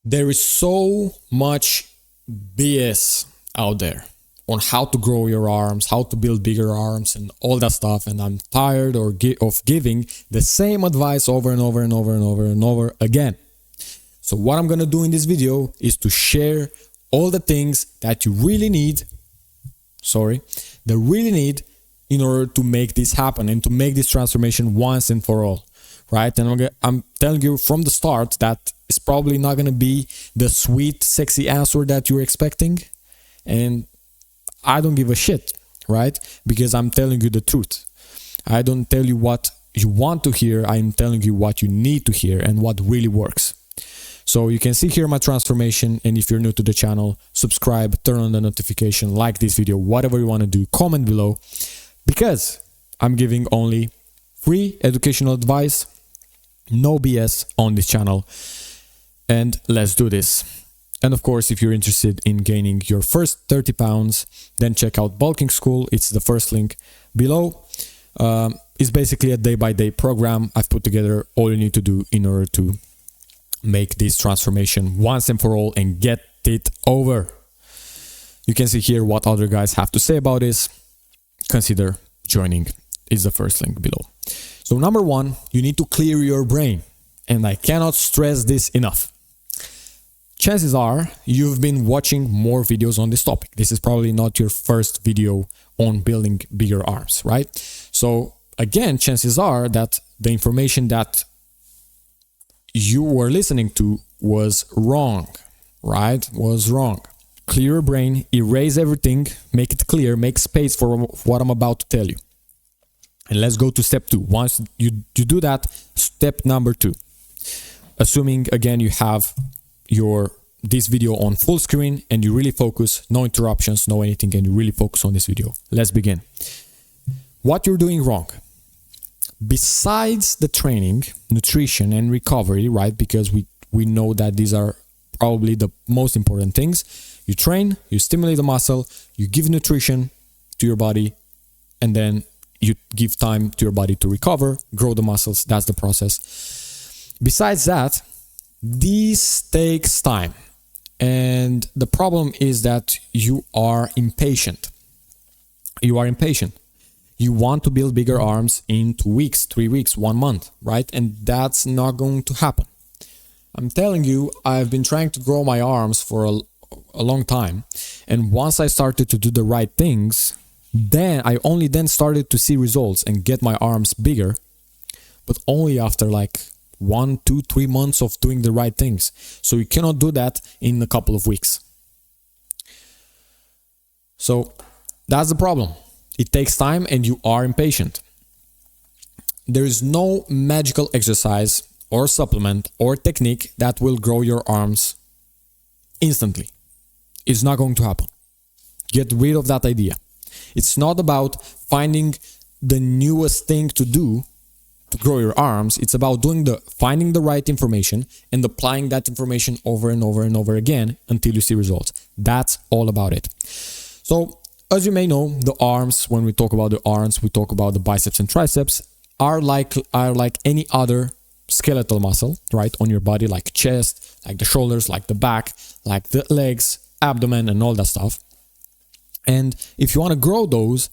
There is so much BS out there on how to grow your arms, how to build bigger arms, and all that stuff. And I'm tired of giving the same advice over and over and over and over and over again. So what I'm gonna do in this video is to share all the things that you really need, in order to make this happen and to make this transformation once and for all, right? And I'm telling you from the start that it's probably not gonna be the sweet, sexy answer that you're expecting, and I don't give a shit, right? Because I'm telling you the truth. I don't tell you what you want to hear, I'm telling you what you need to hear and what really works. So you can see here my transformation, and if you're new to the channel, subscribe, turn on the notification, like this video, whatever you want to do, comment below, because I'm giving only free educational advice, no BS on this channel, and let's do this. And of course, if you're interested in gaining your first 30 pounds, then check out Bulking School. It's the first link below. It's basically a day-by-day program I've put together, all you need to do in order to make this transformation once and for all and get it over. You can see here what other guys have to say about this. Consider joining, is the first link below. So number one, you need to clear your brain, and I cannot stress this enough. Chances are you've been watching more videos on this topic. This is probably not your first video on building bigger arms, right? So again, chances are that the information that you were listening to was wrong, right? Was wrong. Clear your brain, erase everything, make it clear, make space for what I'm about to tell you. And let's go to step two. Once you do that, step number two. Assuming again you have this video on full screen and you really focus, no interruptions, no anything, and you really focus on this video. Let's begin. What you're doing wrong. Besides the training, nutrition, and recovery, right? Because we know that these are probably the most important things. You train, you stimulate the muscle, you give nutrition to your body, and then you give time to your body to recover, grow the muscles. That's the process. Besides that, this takes time. And the problem is that you are impatient. You are impatient. You want to build bigger arms in 2 weeks, 3 weeks, 1 month, right? And that's not going to happen. I'm telling you, I've been trying to grow my arms for a long time. And once I started to do the right things, then I only then started to see results and get my arms bigger, but only after like 1, 2, 3 months of doing the right things. So you cannot do that in a couple of weeks. So that's the problem. It takes time and you are impatient. There is no magical exercise or supplement or technique that will grow your arms instantly. It's not going to happen. Get rid of that idea. It's not about finding the newest thing to do to grow your arms. It's about finding the right information and applying that information over and over and over again until you see results. That's all about it. So, as you may know, the arms, when we talk about the arms, we talk about the biceps and triceps, are like any other skeletal muscle, right, on your body, like chest, like the shoulders, like the back, like the legs, abdomen, and all that stuff. And if you want to grow those,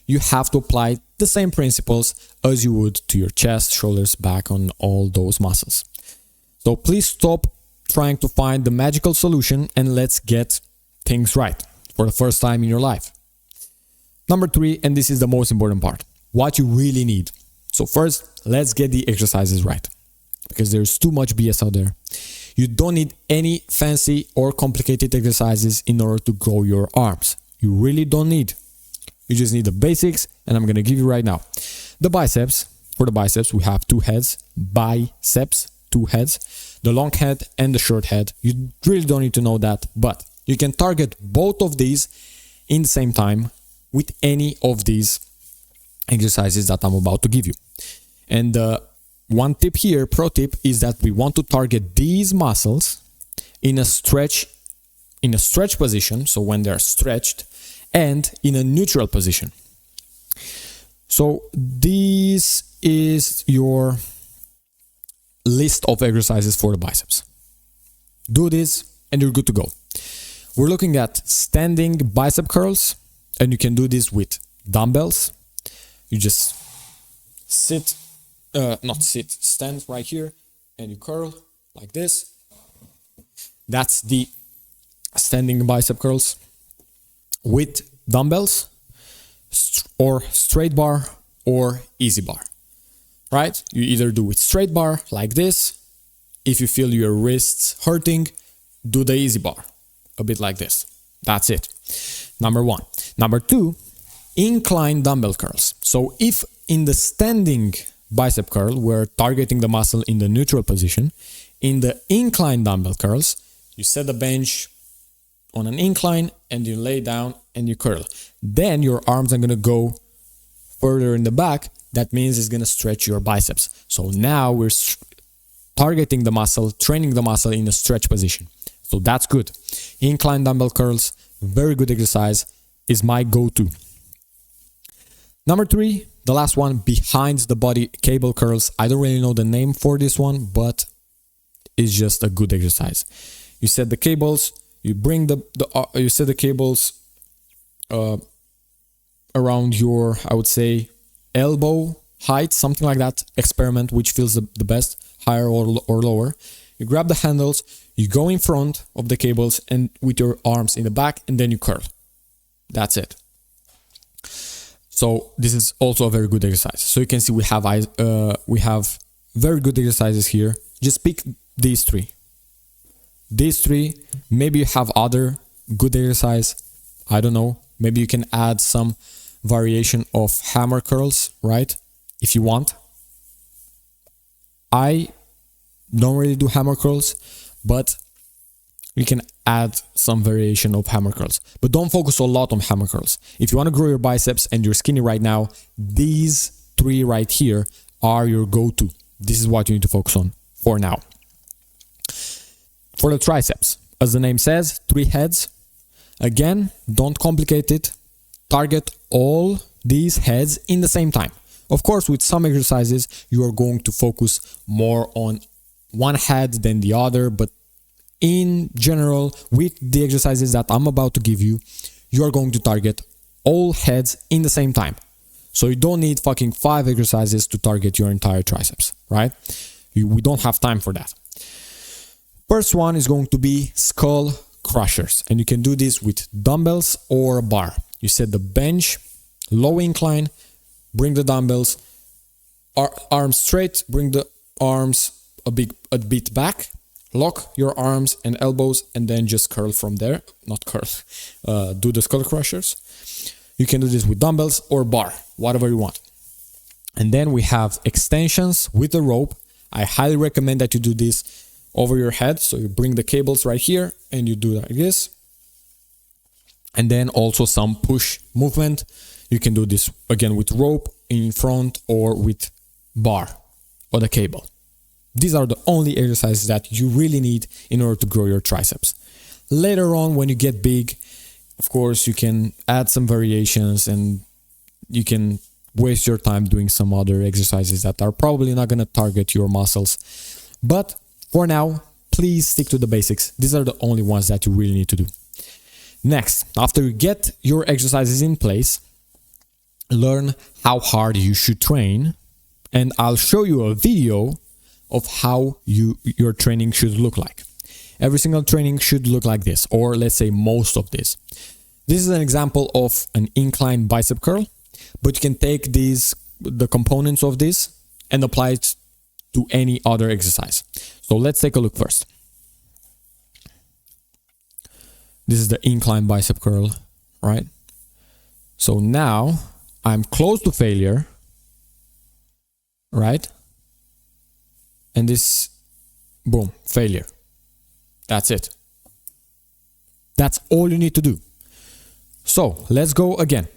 you have to apply the same principles as you would to your chest, shoulders, back, on all those muscles. So please stop trying to find the magical solution and let's get things right for the first time in your life. Number three, and this is the most important part, what you really need. So first, let's get the exercises right, because there's too much BS out there. You don't need any fancy or complicated exercises in order to grow your arms. You really don't need. You just need the basics, and I'm going to give you right now. The biceps, for the biceps, we have 2 heads, biceps, 2 heads, the long head and the short head. You really don't need to know that, but you can target both of these in the same time with any of these exercises that I'm about to give you. And one tip here, pro tip, is that we want to target these muscles in a stretch position, so when they're stretched, and in a neutral position. So this is your list of exercises for the biceps. Do this and you're good to go. We're looking at standing bicep curls, and you can do this with dumbbells. You just stand right here and you curl like this. That's the standing bicep curls with dumbbells or straight bar or easy bar, right? You either do it straight bar like this. If you feel your wrists hurting, do the easy bar, a bit like this. That's it. Number one. Number two, incline dumbbell curls. So if in the standing bicep curl, we're targeting the muscle in the neutral position, in the incline dumbbell curls, you set the bench on an incline and you lay down and you curl. Then your arms are going to go further in the back. That means it's going to stretch your biceps. So now we're targeting the muscle, training the muscle in a stretch position. So that's good. Incline dumbbell curls, very good exercise, is my go-to. Number three, the last one, behind the body cable curls. I don't really know the name for this one, but it's just a good exercise. You set the cables, you bring you set the cables around your, I would say, elbow height, something like that. Experiment which feels the best, higher or lower. You grab the handles, you go in front of the cables and with your arms in the back, and then you curl. That's it. So this is also a very good exercise. So you can see we have very good exercises here. Just pick these three. These three. Maybe you have other good exercise. I don't know. Maybe you can add some variation of hammer curls, right? If you want. I don't really do hammer curls, but you can add some variation of hammer curls. But don't focus a lot on hammer curls. If you want to grow your biceps and you're skinny right now, these three right here are your go-to. This is what you need to focus on for now. For the triceps, as the name says, 3 heads. Again, don't complicate it. Target all these heads in the same time. Of course, with some exercises, you are going to focus more on one head than the other, but in general, with the exercises that I'm about to give you, you are going to target all heads in the same time. So you don't need fucking 5 exercises to target your entire triceps, right? We don't have time for that. First one is going to be skull crushers, and you can do this with dumbbells or a bar. You set the bench, low incline, bring the dumbbells, arms straight, bring the arms a bit back, lock your arms and elbows, and then just curl from there. Not curl, do the skull crushers. You can do this with dumbbells or bar, whatever you want. And then we have extensions with the rope. I highly recommend that you do this over your head. So you bring the cables right here and you do like this. And then also some push movement. You can do this again with rope in front or with bar or the cable. These are the only exercises that you really need in order to grow your triceps. Later on, when you get big, of course, you can add some variations and you can waste your time doing some other exercises that are probably not going to target your muscles. But for now, please stick to the basics. These are the only ones that you really need to do. Next, after you get your exercises in place, learn how hard you should train, and I'll show you a video of how your training should look like. Every single training should look like this, or let's say most of this. This is an example of an incline bicep curl, but you can take the components of this and apply it to any other exercise. So let's take a look first. This is the incline bicep curl, right? So now I'm close to failure, right? And this, boom, failure. That's it. That's all you need to do. So let's go again.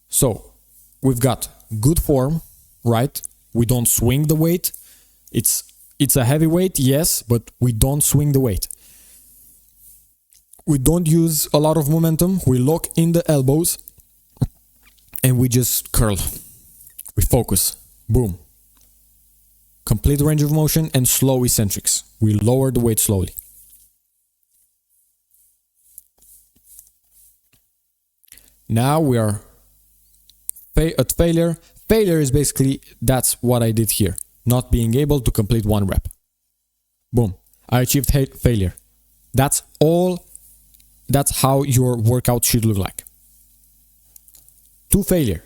So we've got good form, right? We don't swing the weight. It's a heavy weight, yes, but we don't swing the weight. We don't use a lot of momentum. We lock in the elbows and we just curl. We focus. Boom. Complete range of motion and slow eccentrics. We lower the weight slowly. Now we are at failure. Failure is basically, that's what I did here. Not being able to complete one rep. Boom. I achieved failure. That's all. That's how your workout should look like. To failure,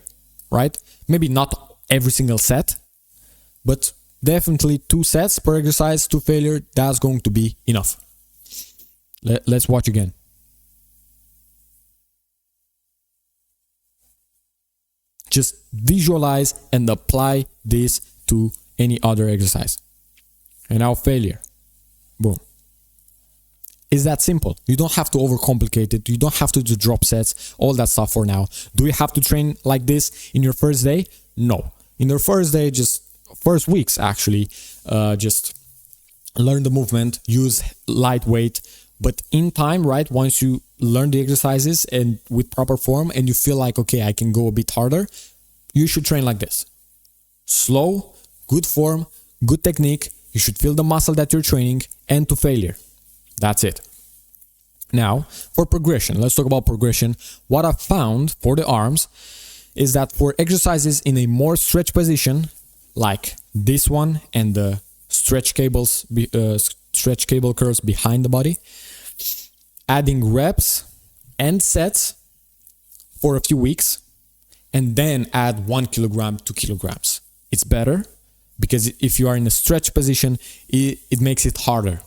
right? Maybe not every single set, but definitely 2 sets per exercise to failure. That's going to be enough. Let's watch again. Just visualize and apply this to any other exercise. And now failure. Boom. It's that simple. You don't have to overcomplicate it. You don't have to do drop sets, all that stuff for now. Do you have to train like this in your first day? No. In your first day, just first weeks actually, just learn the movement, use lightweight. But in time, right, once you learn the exercises and with proper form and you feel like, okay, I can go a bit harder, you should train like this. Slow, good form, good technique. You should feel the muscle that you're training and to failure. That's it. Now, for progression, let's talk about progression. What I've found for the arms is that for exercises in a more stretch position, like this one and the stretch cable curls behind the body, adding reps and sets for a few weeks, and then add 1 kilogram, 2 kilograms. It's better because if you are in a stretch position, it makes it harder.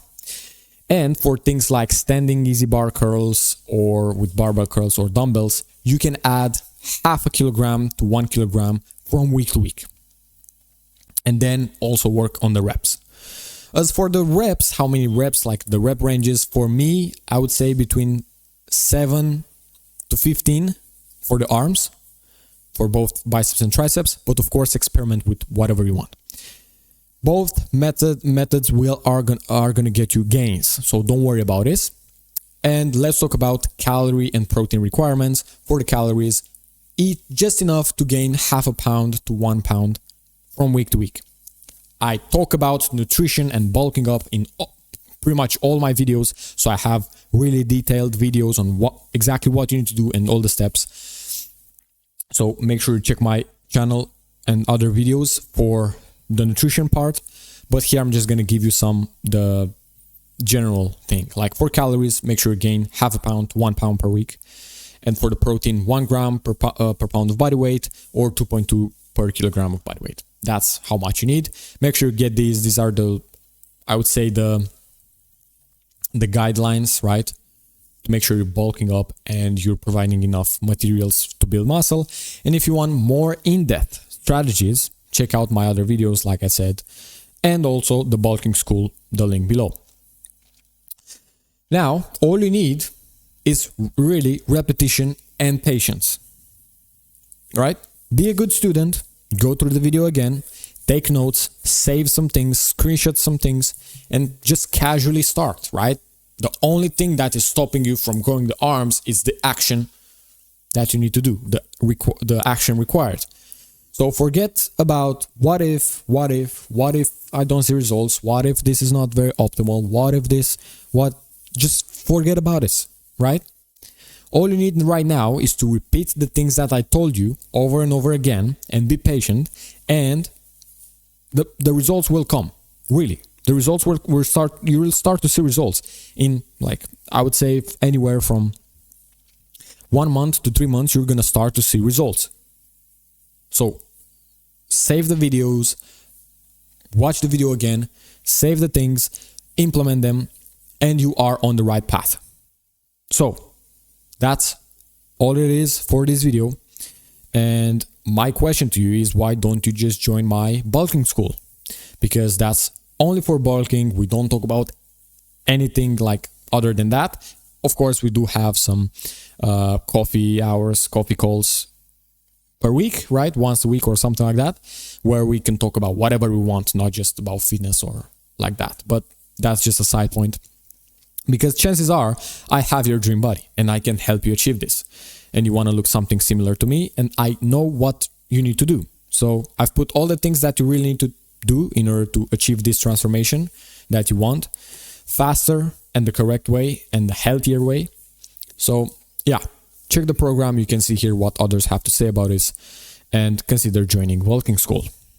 And for things like standing easy bar curls or with barbell curls or dumbbells, you can add 0.5 kilogram to 1 kilogram from week to week. And then also work on the reps. As for the reps, how many reps, like the rep ranges, for me, I would say between 7 to 15 for the arms, for both biceps and triceps, but of course experiment with whatever you want. Both methods are gonna get you gains, so don't worry about this. And let's talk about calorie and protein requirements. For the calories, eat just enough to gain 0.5 pound to 1 pound from week to week. I talk about nutrition and bulking up in pretty much all my videos, so I have really detailed videos on exactly what you need to do and all the steps. So make sure you check my channel and other videos for the nutrition part, but here I'm just going to give you the general thing. Like for calories, make sure you gain 0.5 pound to 1 pound per week, and for the protein, 1 gram per pound of body weight or 2.2 per kilogram of body weight. That's how much you need. Make sure you get these are I would say the guidelines, right, to make sure you're bulking up and you're providing enough materials to build muscle. And if you want more in-depth strategies, check out my other videos, like I said, and also the bulking school, the link below. Now, all you need is really repetition and patience, right? Be a good student, go through the video again, take notes, save some things, screenshot some things, and just casually start, right? The only thing that is stopping you from growing the arms is the action that you need to do, the action required. So forget about what if I don't see results, what if this is not very optimal, just forget about it, right? All you need right now is to repeat the things that I told you over and over again and be patient, and the results will come, really. The results you will start to see results in, like, I would say anywhere from 1 month to 3 months, you're going to start to see results. So save the videos, watch the video again, save the things, implement them, and you are on the right path. So that's all it is for this video. And my question to you is, why don't you just join my bulking school? Because that's only for bulking. We don't talk about anything like other than that. Of course, we do have some coffee calls per week, right? Once a week or something like that, where we can talk about whatever we want, not just about fitness or like that. But that's just a side point, because chances are I have your dream body and I can help you achieve this, and you want to look something similar to me, and I know what you need to do. So I've put all the things that you really need to do in order to achieve this transformation that you want faster and the correct way and the healthier way. So yeah, check the program. You can see here what others have to say about this and consider joining Walking School.